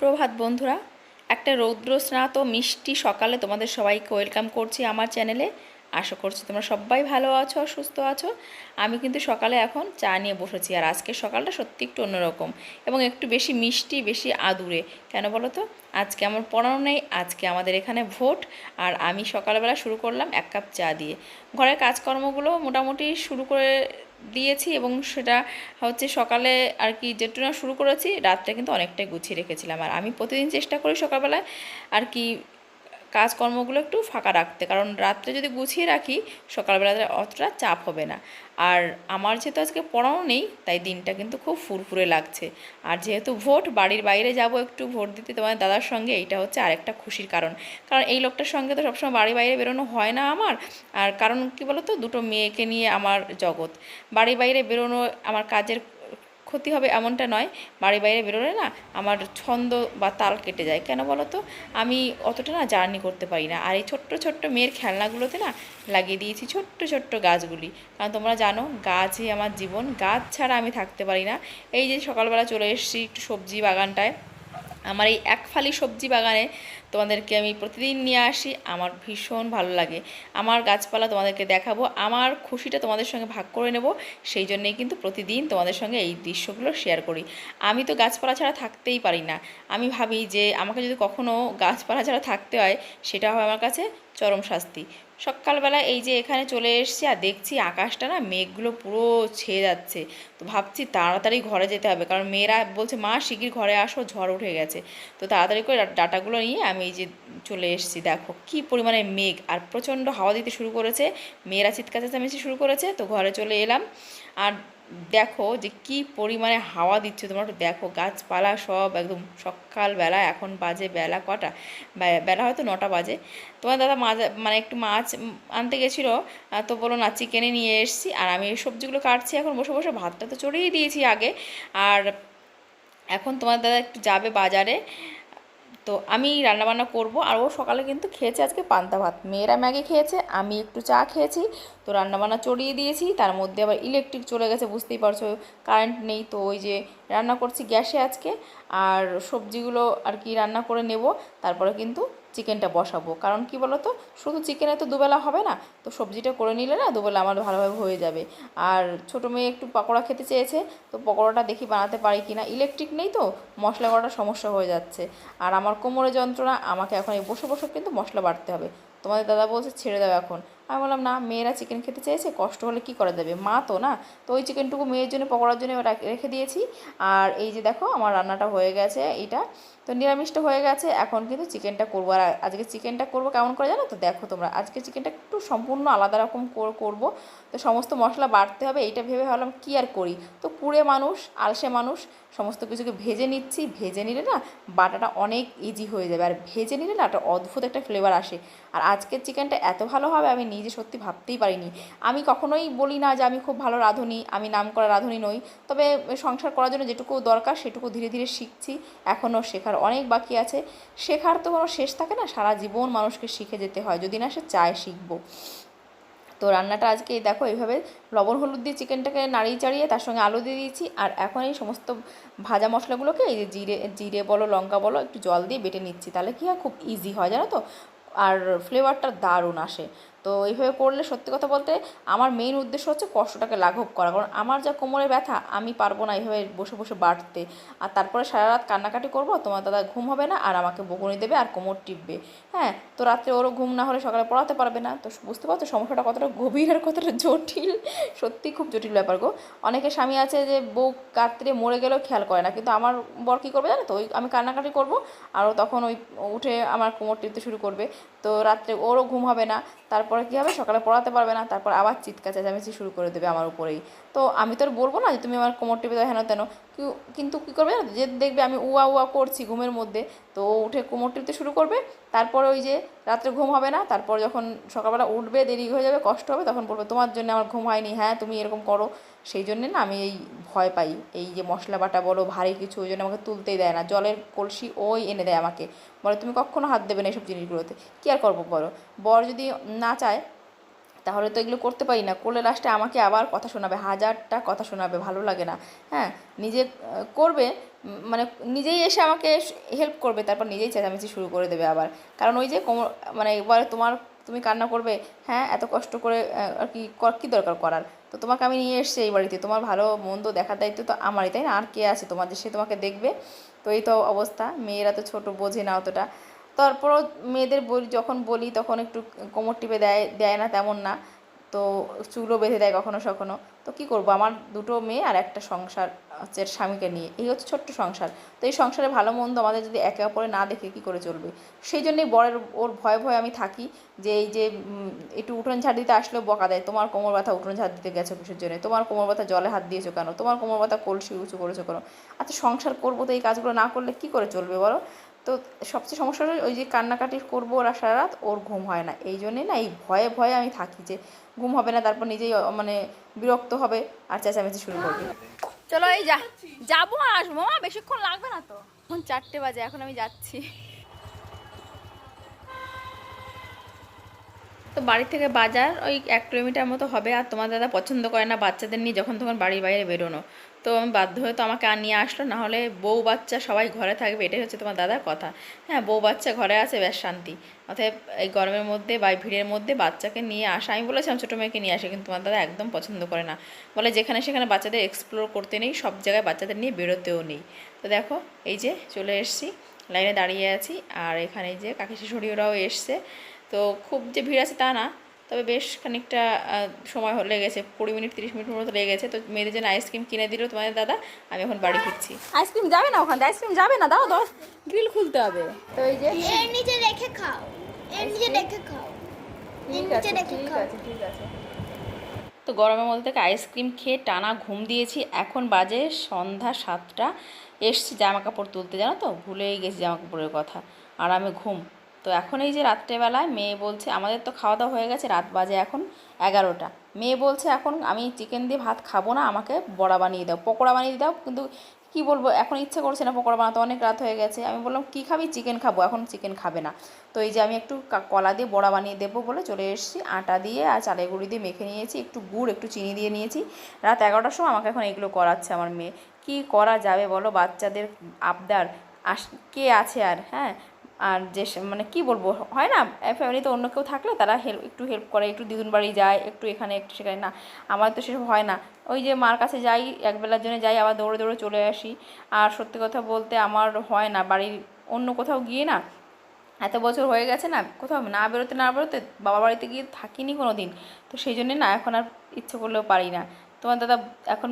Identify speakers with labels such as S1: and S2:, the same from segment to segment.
S1: সুপ্রভাত বন্ধুরা। একটা রৌদ্রস্নাত মিষ্টি সকালে তোমাদের সবাইকে ওয়েলকাম করছি আমার চ্যানেলে। আশা করছি তোমরা সবাই ভালো আছো, সুস্থ আছো। আমি কিন্তু সকালে এখন চা নিয়ে বসেছি, আর আজকের সকালটা সত্যি একটু অন্যরকম এবং একটু বেশি মিষ্টি, বেশি আদুরে। কেন বলো তো? আজকে আমার পড়ানো নেই, আজকে আমাদের এখানে ভোট। আর আমি সকালবেলা শুরু করলাম এক কাপ চা দিয়ে। ঘরের কাজকর্মগুলো মোটামুটি শুরু করে দিয়েছি, এবং সেটা হচ্ছে সকালে আর কি যেটুকু শুরু করেছি, রাতটা কিন্তু অনেকটাই গুছিয়ে রেখেছিলাম। আর আমি প্রতিদিন চেষ্টা করি সকালবেলায় আর কি কাজকর্মগুলো একটু ফাঁকা রাখতে, কারণ রাত্রে যদি গুছিয়ে রাখি সকালবেলাতে অতটা চাপ হবে না। আর আমার যেহেতু আজকে পড়ানো নেই, তাই দিনটা কিন্তু খুব ফুরফুরে লাগছে। আর যেহেতু ভোট, বাড়ির বাইরে যাব একটু ভোট দিতে তোমার দাদার সঙ্গে, এইটা হচ্ছে আরেকটা খুশির কারণ। কারণ এই লোকটার সঙ্গে তো সবসময় বাড়ির বাইরে বেরোনো হয় না আমার। আর কারণ কী বলো তো, দুটো মেয়েকে নিয়ে আমার জগৎ। বাড়ির বাইরে বেরোনো আমার কাজের ক্ষতি হবে এমনটা নয়, বাড়ি বাইরে বেরোলে না আমার ছন্দ বা তাল কেটে যায়। কেন বলো তো? আমি অতটা না জার্নি করতে পারি না। আর এই ছোট্ট ছোট্ট মেয়ের খেলনাগুলোতে না লাগিয়ে দিয়েছি ছোট্ট ছোট্ট গাছগুলি, কারণ তোমরা জানো গাছই আমার জীবন, গাছ ছাড়া আমি থাকতে পারি না। এই যে সকালবেলা চলে এসেছি একটু সবজি বাগানটায়, আমার এই এক ফালি সবজি বাগানে তোমাদেরকে আমি প্রতিদিন নিয়ে আসি, আমার ভীষণ ভালো লাগে। আমার গাছপালা তোমাদেরকে দেখাবো, আমার খুশিটা তোমাদের সঙ্গে ভাগ করে নেব, সেই জন্যেই কিন্তু প্রতিদিন তোমাদের সঙ্গে এই দৃশ্যগুলো শেয়ার করি। আমি তো গাছপালা ছাড়া থাকতেই পারি না। আমি ভাবি যে আমাকে যদি কখনও গাছপালা ছাড়া থাকতে হয়, সেটা হয় আমার কাছে চরম শাস্তি। সকালবেলা এই যে এখানে চলে এসেছি, আর দেখছি আকাশটা না মেঘগুলো পুরো ছেয়ে যাচ্ছে। তো ভাবছি তাড়াতাড়ি ঘরে যেতে হবে, কারণ মেয়েরা বলছে মা শিগগির ঘরে আসো, ঝড় উঠে গেছে। তো তাড়াতাড়ি করে ডাটাগুলো নিয়ে আমি এই যে চলে এসেছি। দেখো কি পরিমাণে মেঘ, আর প্রচণ্ড হাওয়া দিতে শুরু করেছে, মেয়েরা চিৎকার চেঁচামেচি শুরু করেছে। তো ঘরে চলে এলাম, আর দেখো যে কি পরিমাণে হাওয়া দিচ্ছে, তোমরা একটু দেখো গাছপালা সব একদম। সকালবেলা এখন বাজে বেলা কটা, বেলা হয়তো 9টা বাজে। তোমার দাদা মাছ মানে একটু মাছ আনতে গেছিলো, তো বলো না চিকেনে নিয়ে এসেছি। আর আমি এই সবজিগুলো কাটছি এখন বসে বসে, ভাতটা তো চড়িয়ে দিয়েছি আগে। আর এখন তোমার দাদা একটু যাবে বাজারে, তো আমি রান্নাবান্না করব। আর ও সকালে কিন্তু খেয়েছে আজকে পান্তা ভাত, মেয়েরা ম্যাগি খেয়েছে, আমি একটু চা খেয়েছি। তো রান্নাবান্না চড়িয়ে দিয়েছি, তার মধ্যে আবার ইলেকট্রিক চলে গেছে, বুঝতেই পারছো কারেন্ট নেই। তো ওই যে রান্না করছি গ্যাসে আজকে, আর সবজিগুলো আর কি রান্না করে নেব, তারপরে কিন্তু চিকেনটা বসাবো। কারণ কি বলো তো, শুধু চিকেনে তো দুবেলা হবে না, তো সবজিটা করে নিলে না দুবেলা আমার ভালোভাবে হয়ে যাবে। আর ছোটো মেয়ে একটু পকোড়া খেতে চেয়েছে, তো পকোড়াটা দেখি বানাতে পারি কি না। ইলেকট্রিক নেই তো মশলা করাটা সমস্যা হয়ে যাচ্ছে। আর আমার কোমরে যন্ত্রণা, আমাকে এখন এই বসে বসে কিন্তু মশলা বাটতে হবে। তোমাদের দাদা বলছে ছেড়ে দাও এখন। আমি বললাম না, মেয়েরা চিকেন খেতে চেয়েছে, কষ্ট হলে কি করা যাবে, মা তো না। তো ওই চিকেনটুকু মেয়ের জন্য পকোড়ার জন্য রেখে দিয়েছি। আর এই যে দেখো আমার রান্নাটা হয়ে গেছে, এইটা তো নিরামিষটা হয়ে গেছে। এখন কিন্তু চিকেনটা করবো। আর আজকে চিকেনটা করবো কেমন করে জানো তো? দেখো তোমরা, আজকে চিকেনটা একটু সম্পূর্ণ আলাদা রকম করবো। তো সমস্ত মশলা বাটতে হবে, এইটা ভেবে ভাবলাম কি আর করি। তো কুড়ে মানুষ, আলসে মানুষ, সমস্ত কিছুকে ভেজে নিচ্ছি। ভেজে নিলে না বাটাটা অনেক ইজি হয়ে যাবে, আর ভেজে নিলে না একটা অদ্ভুত একটা ফ্লেভার আসে। আর আজকের চিকেনটা এত ভালো হবে আমি নিজে সত্যি ভাবতেই পারিনি। আমি কখনোই বলি না যে আমি খুব ভালো রাঁধুনি, আমি নামকরা রাঁধুনি নই। তবে সংসার করার জন্য যেটুকু দরকার সেটুকু ধীরে ধীরে শিখছি। এখনও শেখার অনেক বাকি আছে। শেখার তো কোনো শেষ থাকে না, সারা জীবন মানুষকে শিখে যেতে হয়, যদি না সে চায় শিখবো। তো রান্নাটা আজকে দেখো এইভাবে লবণ হলুদ দিয়ে চিকেনটাকে নাড়িয়ে চাড়িয়ে তার সঙ্গে আলু দিয়ে দিয়েছি। আর এখন এই সমস্ত ভাজা মশলাগুলোকে এই যে জিরে জিরে বলো, লঙ্কা বলো, একটু জল দিয়ে বেটে নিচ্ছি। তাহলে কি হয়, খুব ইজি হয় জানো তো, আর ফ্লেভারটা দারুণ আসে। তো এইভাবে করলে সত্যি কথা বলতে আমার মেইন উদ্দেশ্য হচ্ছে কষ্টটাকে লাঘব করা, কারণ আমার যা কোমরে ব্যথা, আমি পারবো না এইভাবে বসে বসে বাটতে। আর তারপরে সারা রাত কান্নাকাটি করবো, তোমার দাদা ঘুম হবে না, আর আমাকে বকুনি দেবে আর কোমর টিপবে। হ্যাঁ, তো রাত্রে ওরও ঘুম না হলে সকালে পড়াতে পারবে না। তো বুঝতে পারছো সমস্যাটা কতটা গভীর আর কতটা জটিল। সত্যি খুব জটিল ব্যাপার গো। অনেকে স্বামী আছে যে বউ রাত্রে মরে গেলেও খেয়াল করে না, কিন্তু আমার বর কী করবে জানো তো, ওই আমি কান্নাকাটি করবো আর ও তখন ওই উঠে আমার কোমর টিপতে শুরু করবে। তো রাত্রে ওরও ঘুম হবে না, তারপরে কী হবে, সকালে পড়াতে পারবে না, তারপর আবার চিৎকার চেঁচামেচি শুরু করে দেবে আমার উপরেই। তো আমি তো আর বলবো না যে তুমি আমার কোমর টিপে দাও হেন তেন, কিন্তু কী করবে জানো, যে দেখবে আমি উয়া উয়া করছি ঘুমের মধ্যে, তো ও উঠে কোমর টিপতে শুরু করবে। তারপরে ওই যে রাত্রে ঘুম হবে না, তারপর যখন সকালবেলা উঠবে দেরি হয়ে যাবে, কষ্ট হবে, তখন বলবে তোমার জন্য আমার ঘুম হয়নি, হ্যাঁ তুমি এরকম করো। সেই জন্যে না আমি এই ভয় পাই, এই যে মশলা বাটা বলো ভারী কিছু, ওই জন্য আমাকে তুলতেই দেয় না। জলের কলসি ওই এনে দেয় আমাকে, বলে তুমি কখনো হাত দেবে না এইসব জিনিসগুলোতে। কী আর করবো বলো, বর যদি না চায় তাহলে তো এগুলো করতে পারি না, করলে লাস্টে আমাকে আবার কথা শোনাবে, হাজারটা কথা শোনাবে, ভালো লাগে না। হ্যাঁ, নিজে করবে, মানে নিজেই এসে আমাকে হেল্প করবে, তারপর নিজেই চেঁচামেচি শুরু করে দেবে আবার। কারণ ওই যে কোমর, মানে এবারে তুমি কান্না করবে, হ্যাঁ এত কষ্ট করে আর কি কী দরকার করার, তো তোমাকে আমি নিয়ে এসেছি এই বাড়িতে, তোমার ভালো মন্দ দেখার দায়িত্ব তো আমারই, তাই না? আর কে আছে তোমার যে সে তোমাকে দেখবে? তো এই তো অবস্থা, মেয়েরা তো ছোট, বোঝে না অতটা। তারপরও মেয়েদের বলি, যখন বলি তখন একটু কোমর টিপে দেয়, দেয় না তেমন না, তো চুলও বেঁধে দেয় কখনো সখনো। তো কী করবো, আমার দুটো মেয়ে আর একটা সংসার হচ্ছে, স্বামীকে নিয়ে, এই হচ্ছে ছোট্ট সংসার। তো এই সংসারে ভালো মন্দ আমাদের যদি একে অপরে না দেখে কী করে চলবে? সেই জন্যই বরের ওর ভয়ে ভয়ে আমি থাকি, যে এই যে একটু উঠোন ঝাড় দিতে আসলেও বকা দেয়, তোমার কোমর ব্যথা, উঠোন ঝাড় দিতে গেছো কিসের জন্য, তোমার কোমর ব্যথা জলে হাত দিয়েছো কেন, তোমার কোমর ব্যথা কলসি উঁচু করেছো কেন? আচ্ছা সংসার করবো তো এই কাজগুলো না করলে কী করে চলবে বলো? তো সবচেয়ে সমস্যা হলো ওই যে কান্নাকাটি করবো ওরা সারা রাত, ওর ঘুম হয় না, এই জন্যই না এই ভয়ে ভয়ে আমি থাকি যে ঘুম হবে না, তারপর নিজেই মানে বিরক্ত হবে আর চেঁচামেচি শুরু করবে। চলো এই যাবো আর আসবো, বেশিক্ষণ লাগবে না তো, এখন 4টে বাজে, এখন আমি যাচ্ছি। তো বাড়ি থেকে বাজার ওই 1 কিলোমিটার মতো হবে। আর তোমার দাদা পছন্দ করে না বাচ্চাদের নিয়ে যখন তখন বাড়ির বাইরে বেরোনো, তো আমি বাধ্য হয়ে তো আমাকে আর নিয়ে আসলো, না হলে বউ বাচ্চা সবাই ঘরে থাকবে, এটাই হচ্ছে তোমার দাদার কথা। হ্যাঁ, বউ বাচ্চা ঘরে আছে, বেশ শান্তি। অতএব এই গরমের মধ্যে বা ভিড়ের মধ্যে বাচ্চাকে নিয়ে আসা, আমি বলেছিলাম ছোটো মেয়েকে নিয়ে আসে, কিন্তু তোমার দাদা একদম পছন্দ করে না, বলে যেখানে সেখানে বাচ্চাদের এক্সপ্লোর করতে নেই, সব জায়গায় বাচ্চাদের নিয়ে বেরোতেও নেই। তো দেখো এই যে চলে এসেছি, লাইনে দাঁড়িয়ে আছি, আর এখানে যে কাকি শাশুড়িরাও এসছে। তো খুব যে ভিড় আছে তা না, তবে বেশ খানিকটা সময় লেগেছে, 20 মিনিট 30 মিনিট মতো লেগেছে। তো মেয়েদের জন্য আইসক্রিম কিনে দিল তোমাদের দাদা, আমি এখন বাড়ি ফিরছি। আইসক্রিম যাবে না ওখানে, আইসক্রিম যাবে না, দাও দাও, গ্রিল খুলতে হবে। তো এই যে
S2: এর নিচে রেখে খাও, এর নিচে রেখে খাও,
S1: ঠিক আছে ঠিক আছে ঠিক আছে। তো গরমের মধ্যে থেকে আইসক্রিম খেয়ে টানা ঘুম দিয়েছি, এখন বাজে সন্ধ্যা 7টা। এসছি জামা কাপড় তুলতে, জানো তো ভুলেই গেছি জামা কাপড়ের কথা, আর আমি ঘুম। তো এখন এই যে রাত্রেবেলায় মেয়ে বলছে, আমাদের তো খাওয়া দাওয়া হয়ে গেছে, রাত বাজে এখন 11টা। মেয়ে বলছে এখন আমি চিকেন দিয়ে ভাত খাবো না, আমাকে বড়া বানিয়ে দাও, পকোড়া বানিয়ে দাও। কিন্তু কি বলবো, এখন ইচ্ছে করছে না পকোড়া বানাতে, অনেক রাত হয়ে গেছে। আমি বললাম কী খাবি, চিকেন খাবো, এখন চিকেন খাবে না। তো এই যে আমি একটু কলা দিয়ে বড়া বানিয়ে দেবো বলে চলে এসেছি, আটা দিয়ে আর চালের গুঁড়ি দিয়ে মেখে নিয়েছি, একটু গুড় একটু চিনি দিয়ে নিয়েছি। রাত 11টার সময় আমাকে এখন এগুলো করাচ্ছে আমার মেয়ে। কি করা যাবে বলো, বাচ্চাদের আবদার, কে আছে আর? হ্যাঁ, আর যে মানে কি বলবো, হয় না ফ্যামিলিতে অন্য কেউ থাকলে তারা একটু হেল্প করে, একটু দিদুন বাড়ি যায়, একটু এখানে একটু সেখানে, না আমার তো সেসব হয় না। ওই যে মার কাছে যাই, একবেলার জন্য যাই, আবার দৌড়ে দৌড়ে চলে আসি। আর সত্যি কথা বলতে আমার হয় না বাড়ির অন্য কোথাও গিয়ে না, এত বছর হয়ে গেছে না, কোথাও না বেরোতে না বেরোতে, বাবা বাড়িতে গিয়ে থাকিনি কোনো দিন। তো সেই জন্যে না এখন আর ইচ্ছে করলেও পারি না। তোমার দাদা এখন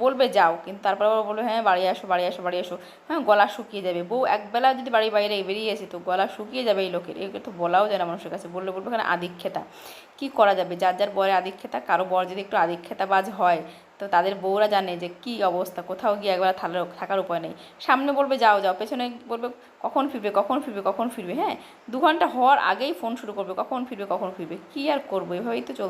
S1: বলবে যাও, কিন্তু তারপরে আবার বলবে হ্যাঁ বাড়ি আসো বাড়ি আসো বাড়ি আসো। হ্যাঁ, গলা শুকিয়ে যাবে, বউ একবেলা যদি বাড়ির বাইরে বেরিয়েছে তো গলা শুকিয়ে যাবে এই লোকের, এগুলো তো বলাও যায় না মানুষের কাছে, বললে বলবে এখানে আদিক্ষেতা। কী করা যাবে, যার যার বরে আদিক্ষেতা, কারো বর যদি একটু আদিক্ষেতাবাজ হয়, তো তাদের বউরা জানে যে কী অবস্থা, কোথাও গিয়ে একবার থাকার উপায় নেই। সামনে বলবে যাও যাও, পেছনে বলবে কখন ফিরবে কখন ফিরবে কখন ফিরবে। হ্যাঁ, 2 ঘন্টা হওয়ার আগেই ফোন শুরু করবে, কখন ফিরবে কখন ফিরবে। কী আর করবো, এভাবেই তো চলবে।